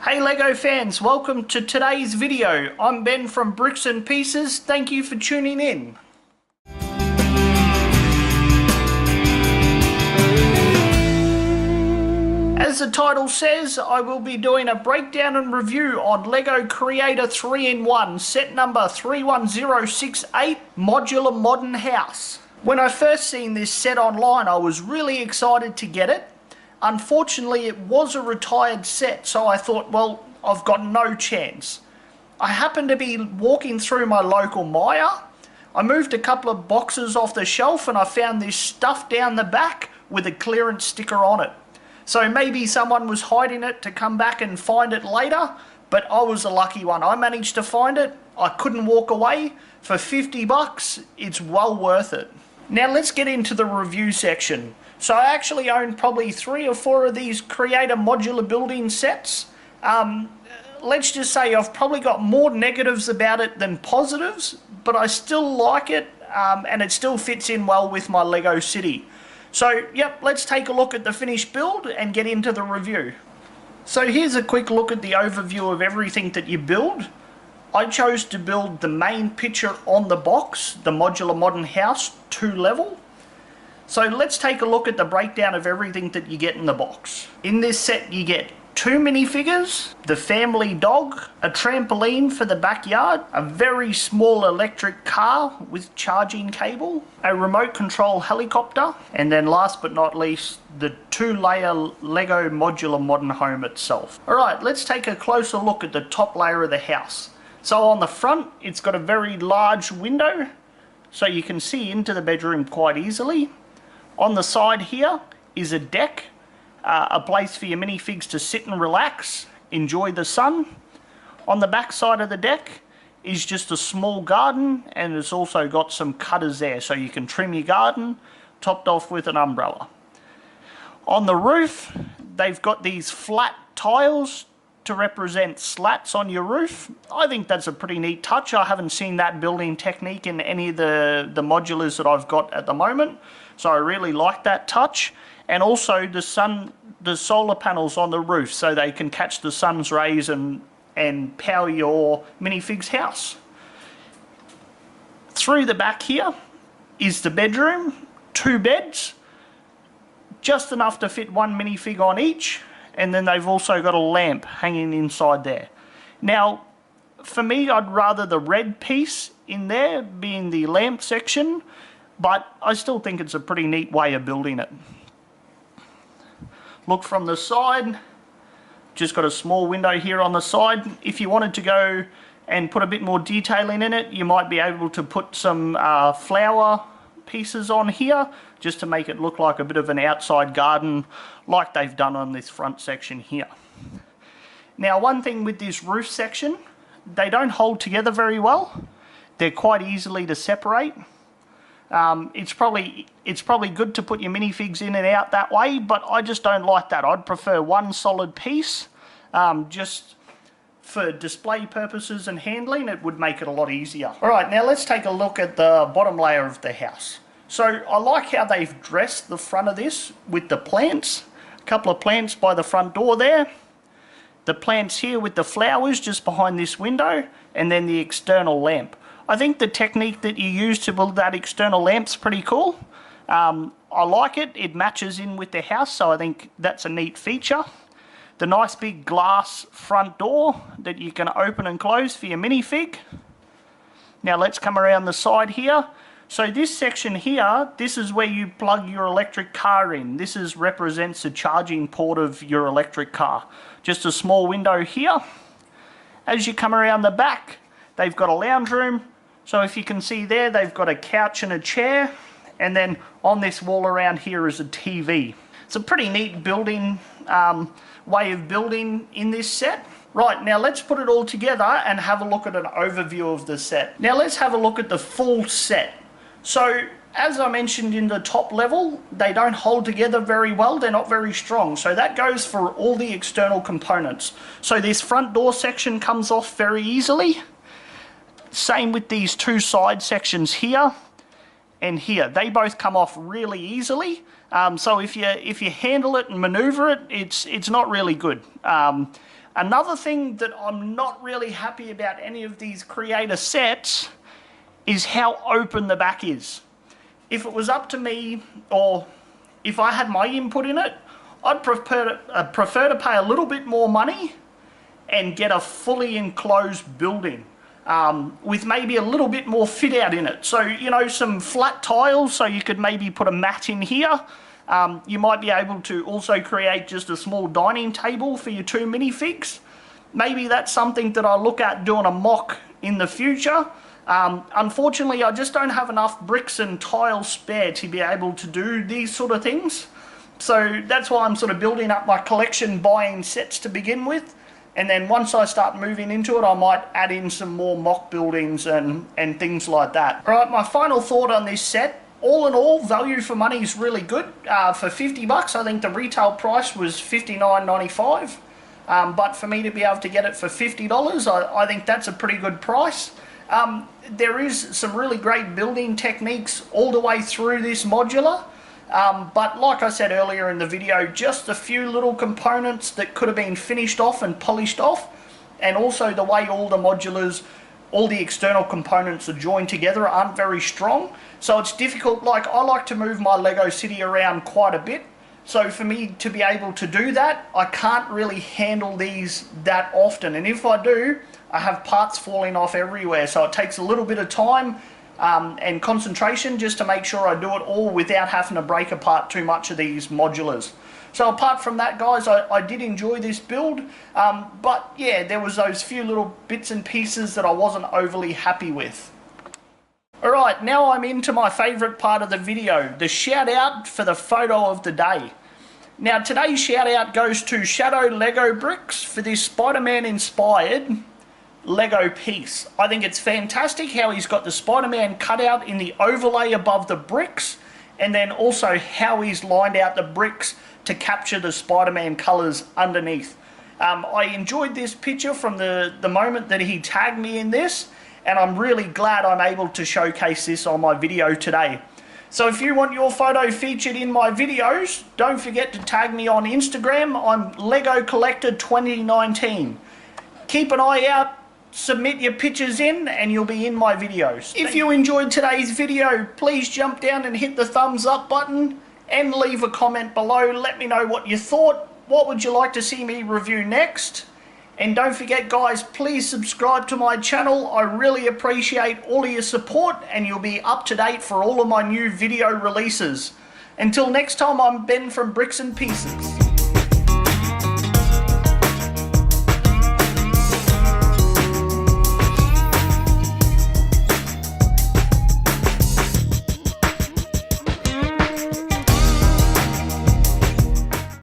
Hey Lego fans, welcome to today's video. I'm Ben from Bricks and Pieces. Thank you for tuning in. As the title says, I will be doing a breakdown and review on Lego Creator 3-in-1 set number 31068 Modular Modern House. When I first seen this set online, I was really excited to get it. Unfortunately, it was a retired set, so I thought, well, I've got no chance. I happened to be walking through my local Myer. I moved a couple of boxes off the shelf and I found this stuff down the back with a clearance sticker on it. So maybe someone was hiding it to come back and find it later, but I was a lucky one. I managed to find it. I couldn't walk away. For 50 bucks, it's well worth it. Now let's get into the review section. So I actually own probably 3 or 4 of these Creator modular building sets. Let's just say I've probably got more negatives about it than positives, but I still like it and it still fits in well with my Lego City. So yep, let's take a look at the finished build and get into the review. So here's a quick look at the overview of everything that you build. I chose to build the main picture on the box, the Modular Modern House 2 level. So let's take a look at the breakdown of everything that you get in the box. In this set you get 2 minifigures, the family dog, a trampoline for the backyard, a very small electric car with charging cable, a remote control helicopter, and then last but not least, the 2-layer Lego Modular Modern Home itself. Alright, let's take a closer look at the top layer of the house. So on the front, it's got a very large window, so you can see into the bedroom quite easily. On the side here is a deck, a place for your minifigs to sit and relax, enjoy the sun. On the back side of the deck is just a small garden, and it's also got some cutters there so you can trim your garden, topped off with an umbrella. On the roof, they've got these flat tiles to represent slats on your roof. I think that's a pretty neat touch. I haven't seen that building technique in any of the modulars that I've got at the moment, so I really like that touch. And also the solar panels on the roof so they can catch the sun's rays and power your minifig's house. Through the back here is the bedroom, 2 beds, just enough to fit 1 minifig on each. And then they've also got a lamp hanging inside there. Now, for me, I'd rather the red piece in there being the lamp section, but I still think it's a pretty neat way of building it. Look from the side, just got a small window here on the side. If you wanted to go and put a bit more detailing in it, you might be able to put some flower pieces on here just to make it look like a bit of an outside garden like they've done on this front section here. Now, one thing with this roof section, they don't hold together very well. They're quite easily to separate. It's probably good to put your minifigs in and out that way, but I just don't like that. I'd prefer one solid piece. Just for display purposes and handling, it would make it a lot easier. Alright, now let's take a look at the bottom layer of the house. So I like how they've dressed the front of this with the plants. A couple of plants by the front door there. The plants here with the flowers just behind this window, and then the external lamp. I think the technique that you use to build that external lamp's pretty cool. I like it. It matches in with the house, so I think that's a neat feature. The nice big glass front door that you can open and close for your minifig. Now let's come around the side here. So this section here, this is where you plug your electric car in. This represents a charging port of your electric car. Just a small window here. As you come around the back, they've got a lounge room. So if you can see there, they've got a couch and a chair. And then on this wall around here is a TV. It's a pretty neat building way of building in this set. Right, now let's put it all together and have a look at an overview of the set. Now let's have a look at the full set. So, as I mentioned in the top level, they don't hold together very well, they're not very strong. So that goes for all the external components. So this front door section comes off very easily. Same with these 2 side sections here and here. They both come off really easily. So if you handle it and maneuver it, it's not really good. Another thing that I'm not really happy about any of these creator sets is how open the back is. If it was up to me, or if I had my input in it, I'd prefer to pay a little bit more money and get a fully enclosed building with maybe a little bit more fit out in it. So, you know, some flat tiles, so you could maybe put a mat in here. You might be able to also create just a small dining table for your 2 minifigs. Maybe that's something that I'll look at doing a mock in the future. Unfortunately, I just don't have enough bricks and tiles spare to be able to do these sort of things. So that's why I'm sort of building up my collection, buying sets to begin with. And then once I start moving into it, I might add in some more mock buildings and things like that. All right, my final thought on this set. All in all, value for money is really good. For 50 bucks, I think the retail price was $59.95. But for me to be able to get it for $50, I think that's a pretty good price. There is some really great building techniques all the way through this modular. But like I said earlier in the video, just a few little components that could have been finished off and polished off. And also the way all the modulars, all the external components are joined together aren't very strong. So it's difficult. Like, I like to move my Lego city around quite a bit. So for me to be able to do that, I can't really handle these that often. And if I do, I have parts falling off everywhere. So it takes a little bit of time and concentration just to make sure I do it all without having to break apart too much of these modulars. So apart from that, guys, I did enjoy this build. But yeah, there was those few little bits and pieces that I wasn't overly happy with. Alright, now I'm into my favourite part of the video, the shout out for the photo of the day. Now today's shout out goes to Shadow Lego Bricks for this Spider-Man inspired Lego piece. I think it's fantastic how he's got the Spider-Man cutout in the overlay above the bricks, and then also how he's lined out the bricks to capture the Spider-Man colours underneath. I enjoyed this picture from the moment that he tagged me in this, and I'm really glad I'm able to showcase this on my video today. So if you want your photo featured in my videos, don't forget to tag me on Instagram. I'm Lego Collector 2019. Keep an eye out, submit your pictures in, and you'll be in my videos. If you enjoyed today's video, please jump down and hit the thumbs up button and leave a comment below. Let me know what you thought. What would you like to see me review next? And don't forget, guys, please subscribe to my channel. I really appreciate all of your support, and you'll be up to date for all of my new video releases. Until next time, I'm Ben from Bricks and Pieces.